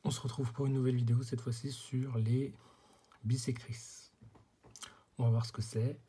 On se retrouve pour une nouvelle vidéo, cette fois-ci sur les bisectrices. On va voir ce que c'est,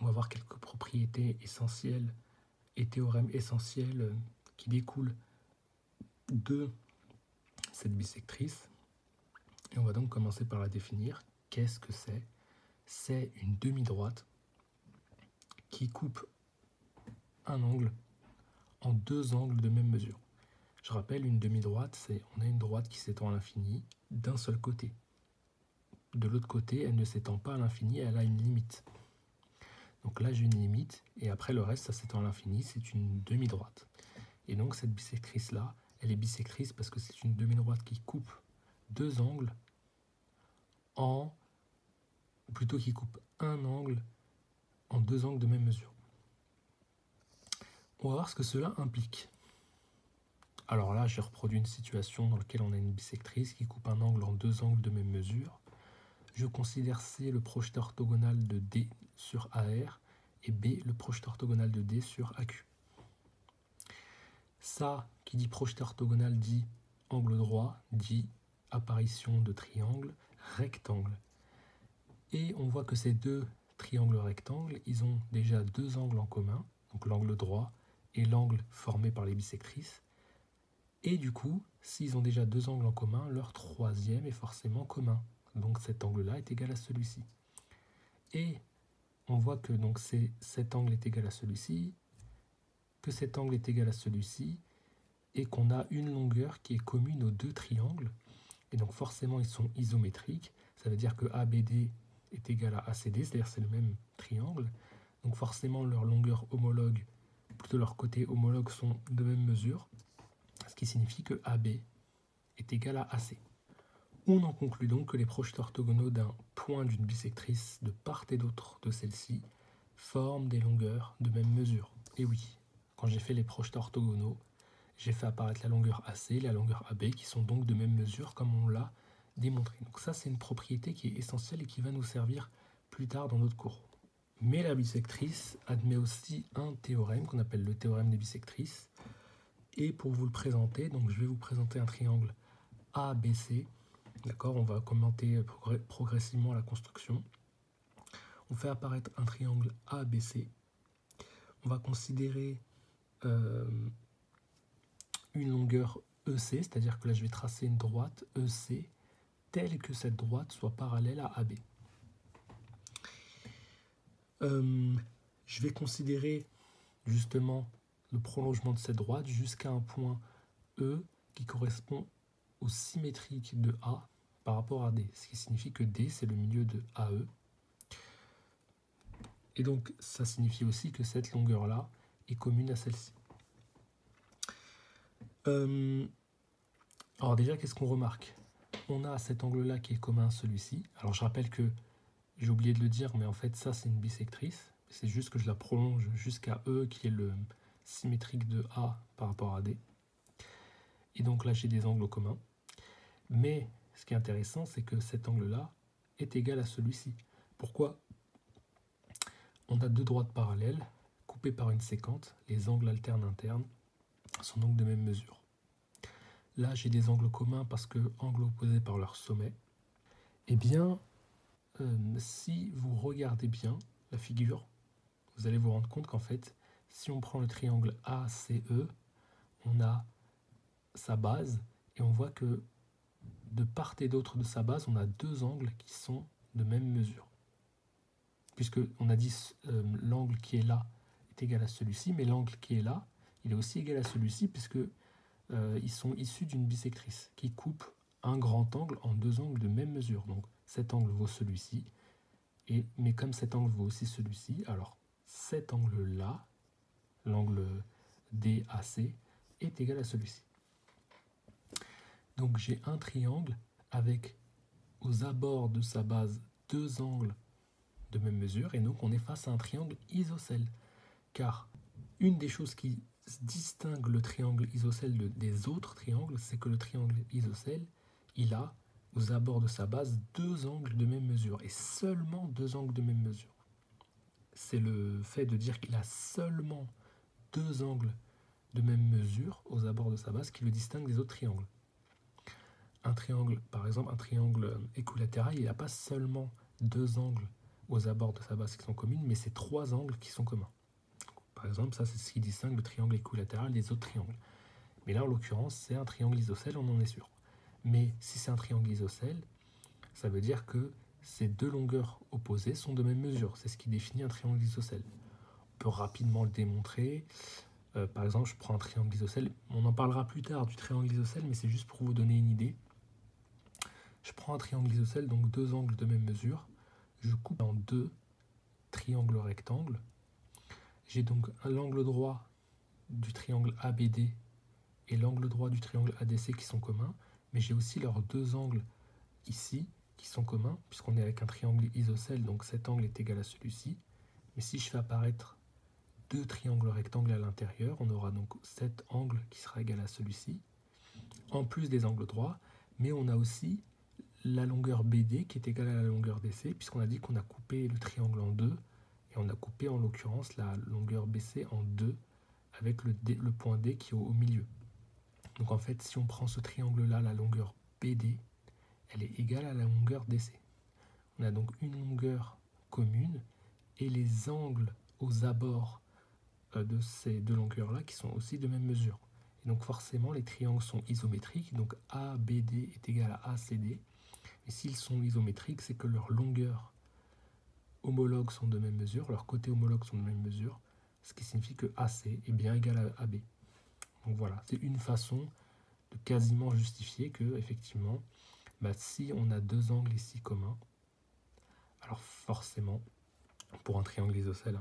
on va voir quelques propriétés essentielles et théorèmes essentiels qui découlent de cette bisectrice. Et on va donc commencer par la définir. Qu'est-ce que c'est? C'est une demi-droite qui coupe un angle en deux angles de même mesure. Je rappelle, une demi-droite, c'est on a une droite qui s'étend à l'infini d'un seul côté. De l'autre côté, elle ne s'étend pas à l'infini, elle a une limite. Donc là, j'ai une limite, et après le reste, ça s'étend à l'infini, c'est une demi-droite. Et donc cette bisectrice-là, elle est bisectrice parce que c'est une demi-droite qui coupe deux angles ou plutôt qui coupe un angle en deux angles de même mesure. On va voir ce que cela implique. Alors là, j'ai reproduit une situation dans laquelle on a une bisectrice qui coupe un angle en deux angles de même mesure. Je considère C le projeté orthogonal de D sur AR et B le projeté orthogonal de D sur AQ. Ça, qui dit projeté orthogonal, dit angle droit, dit apparition de triangle rectangle. Et on voit que ces deux triangles rectangles, ils ont déjà deux angles en commun, donc l'angle droit et l'angle formé par les bisectrices. Et du coup, s'ils ont déjà deux angles en commun, leur troisième est forcément commun. Donc cet angle-là est égal à celui-ci. Et on voit que donc cet angle est égal à celui-ci, que cet angle est égal à celui-ci, et qu'on a une longueur qui est commune aux deux triangles. Et donc forcément, ils sont isométriques. Ça veut dire que ABD est égal à ACD, c'est-à-dire c'est le même triangle. Donc forcément, leurs longueurs homologues, plutôt leurs côtés homologues, sont de même mesure. Ce qui signifie que AB est égal à AC. On en conclut donc que les projetés orthogonaux d'un point d'une bisectrice de part et d'autre de celle-ci forment des longueurs de même mesure. Et oui, quand j'ai fait les projetés orthogonaux, j'ai fait apparaître la longueur AC et la longueur AB qui sont donc de même mesure comme on l'a démontré. Donc ça, c'est une propriété qui est essentielle et qui va nous servir plus tard dans notre cours. Mais la bisectrice admet aussi un théorème qu'on appelle le théorème des bisectrices. Et pour vous le présenter, donc je vais vous présenter un triangle ABC. D'accord, on va commenter progressivement la construction. On fait apparaître un triangle ABC. On va considérer une longueur EC, c'est-à-dire que là je vais tracer une droite EC telle que cette droite soit parallèle à AB. Je vais considérer justement le prolongement de cette droite jusqu'à un point E qui correspond au symétrique de A par rapport à D, ce qui signifie que D c'est le milieu de AE. Et donc ça signifie aussi que cette longueur là est commune à celle-ci. Alors déjà, qu'est-ce qu'on remarque? On a cet angle là qui est commun à celui-ci. Alors je rappelle que j'ai oublié de le dire, mais en fait ça c'est une bisectrice, c'est juste que je la prolonge jusqu'à E qui est le symétrique de A par rapport à D. Et donc là j'ai des angles communs. Mais ce qui est intéressant, c'est que cet angle-là est égal à celui-ci. Pourquoi? On a deux droites parallèles, coupées par une séquente. Les angles alternes internes sont donc de même mesure. Là, j'ai des angles communs parce que angles opposés par leur sommet. Eh bien, si vous regardez bien la figure, vous allez vous rendre compte qu'en fait, si on prend le triangle ACE, on a sa base et on voit que de part et d'autre de sa base, on a deux angles qui sont de même mesure. Puisque on a dit l'angle qui est là est égal à celui-ci, mais l'angle qui est là, il est aussi égal à celui-ci, puisque ils sont issus d'une bisectrice qui coupe un grand angle en deux angles de même mesure. Donc cet angle vaut celui-ci, mais comme cet angle vaut aussi celui-ci, alors cet angle-là, l'angle DAC, est égal à celui-ci. Donc j'ai un triangle avec aux abords de sa base deux angles de même mesure, et donc on est face à un triangle isocèle. Car une des choses qui distingue le triangle isocèle des autres triangles, c'est que le triangle isocèle, il a aux abords de sa base deux angles de même mesure, et seulement deux angles de même mesure. C'est le fait de dire qu'il a seulement deux angles de même mesure aux abords de sa base qui le distingue des autres triangles. un triangle, par exemple un triangle équilatéral, il n'a pas seulement deux angles aux abords de sa base qui sont communes, mais c'est trois angles qui sont communs. Par exemple, ça c'est ce qui distingue le triangle équilatéral des autres triangles. Mais là, en l'occurrence, c'est un triangle isocèle, on en est sûr. Mais si c'est un triangle isocèle, ça veut dire que ces deux longueurs opposées sont de même mesure. C'est ce qui définit un triangle isocèle. On peut rapidement le démontrer. Par exemple, je prends un triangle isocèle. On en parlera plus tard du triangle isocèle, mais c'est juste pour vous donner une idée. Je prends un triangle isocèle, donc deux angles de même mesure. Je coupe en deux triangles rectangles. J'ai donc l'angle droit du triangle ABD et l'angle droit du triangle ADC qui sont communs, mais j'ai aussi leurs deux angles ici qui sont communs, puisqu'on est avec un triangle isocèle, donc cet angle est égal à celui-ci. Mais si je fais apparaître deux triangles rectangles à l'intérieur, on aura donc cet angle qui sera égal à celui-ci, en plus des angles droits, mais on a aussi la longueur BD qui est égale à la longueur DC, puisqu'on a dit qu'on a coupé le triangle en deux, et on a coupé en l'occurrence la longueur BC en deux, avec le point D qui est au milieu. Donc en fait, si on prend ce triangle-là, la longueur BD, elle est égale à la longueur DC. On a donc une longueur commune, et les angles aux abords de ces deux longueurs-là qui sont aussi de même mesure. Et donc forcément, les triangles sont isométriques, donc ABD est égal à ACD. Et s'ils sont isométriques, c'est que leurs longueurs homologues sont de même mesure, leurs côtés homologues sont de même mesure, ce qui signifie que AC est bien égal à AB. Donc voilà, c'est une façon de quasiment justifier que, effectivement, si on a deux angles ici communs, alors forcément, pour un triangle isocèle,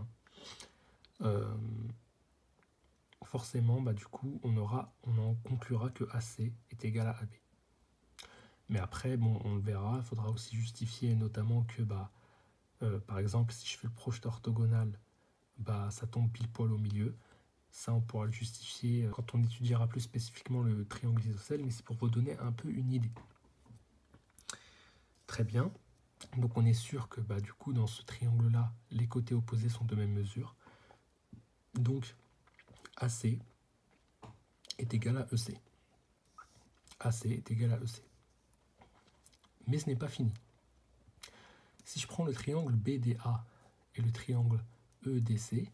forcément, du coup, on en conclura que AC est égal à AB. Mais après, bon, on le verra, il faudra aussi justifier notamment que, par exemple, si je fais le projeté orthogonal, ça tombe pile poil au milieu. Ça, on pourra le justifier quand on étudiera plus spécifiquement le triangle isocèle, mais c'est pour vous donner un peu une idée. Très bien. Donc on est sûr que du coup, dans ce triangle-là, les côtés opposés sont de même mesure. Donc, AC est égal à EC. AC est égal à EC. Mais ce n'est pas fini. Si je prends le triangle BDA et le triangle EDC,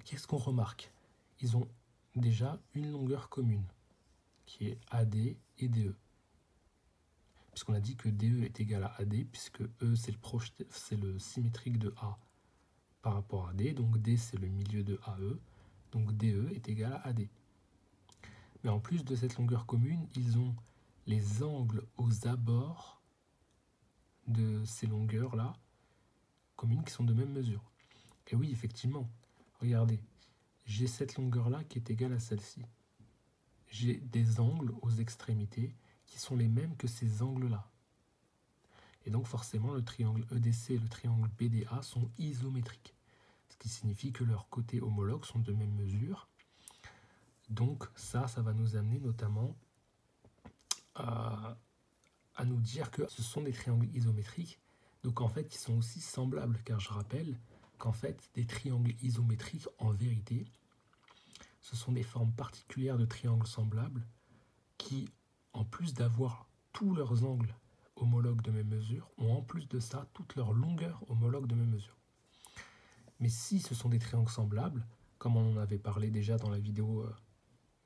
qu'est-ce qu'on remarque? Ils ont déjà une longueur commune, qui est AD et DE. Puisqu'on a dit que DE est égal à AD, puisque E c'est le symétrique de A par rapport à D, donc D c'est le milieu de AE, donc DE est égal à AD. Mais en plus de cette longueur commune, ils ont les angles aux abords de ces longueurs-là communes qui sont de même mesure. Et oui, effectivement, regardez, j'ai cette longueur-là qui est égale à celle-ci. J'ai des angles aux extrémités qui sont les mêmes que ces angles-là. Et donc forcément, le triangle EDC et le triangle BDA sont isométriques, ce qui signifie que leurs côtés homologues sont de même mesure. Donc ça va nous amener notamment à nous dire que ce sont des triangles isométriques, donc en fait ils sont aussi semblables, car je rappelle qu'en fait des triangles isométriques, en vérité, ce sont des formes particulières de triangles semblables qui, en plus d'avoir tous leurs angles homologues de même mesure, ont en plus de ça toutes leurs longueurs homologues de même mesure. Mais si ce sont des triangles semblables, comme on en avait parlé déjà dans la vidéo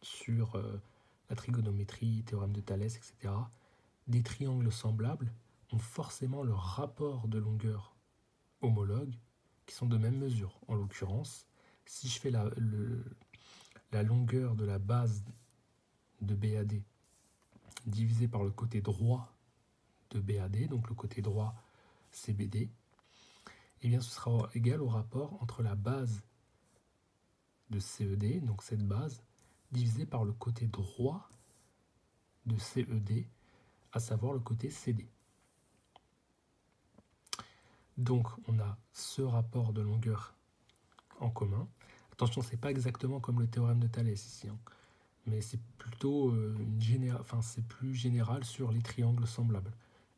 sur la trigonométrie, théorème de Thalès, etc., des triangles semblables ont forcément leur rapport de longueur homologue qui sont de même mesure. En l'occurrence, si je fais la longueur de la base de BAD divisé par le côté droit de BAD, donc le côté droit CBD, eh bien ce sera égal au rapport entre la base de CED, donc cette base, divisé par le côté droit de CED, à savoir le côté CD. Donc on a ce rapport de longueur en commun. Attention, c'est pas exactement comme le théorème de Thalès ici, mais c'est plutôt c'est plus général sur les triangles semblables.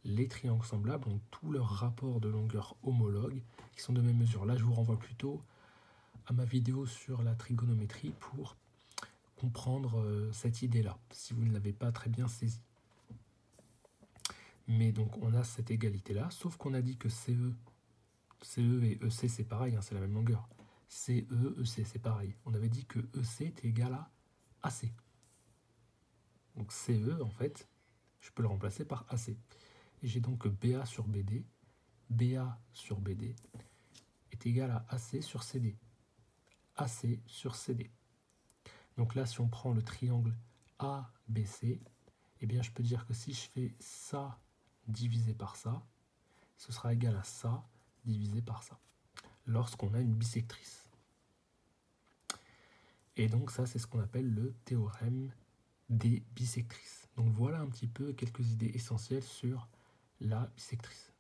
Les triangles semblables ont tous leurs rapports de longueur homologues qui sont de même mesure. Là, je vous renvoie plutôt à ma vidéo sur la trigonométrie pour comprendre cette idée-là, si vous ne l'avez pas très bien saisie. Mais donc on a cette égalité-là, sauf qu'on a dit que CE et EC c'est pareil, hein, c'est la même longueur. CE, EC c'est pareil. On avait dit que EC était égal à AC. Donc CE, en fait, je peux le remplacer par AC. Et j'ai donc que BA sur BD est égal à AC sur CD. AC sur CD. Donc là, si on prend le triangle ABC, eh bien je peux dire que si je fais ça divisé par ça, ce sera égal à ça divisé par ça, lorsqu'on a une bisectrice. Et donc ça, c'est ce qu'on appelle le théorème des bisectrices. Donc voilà un petit peu quelques idées essentielles sur la bisectrice.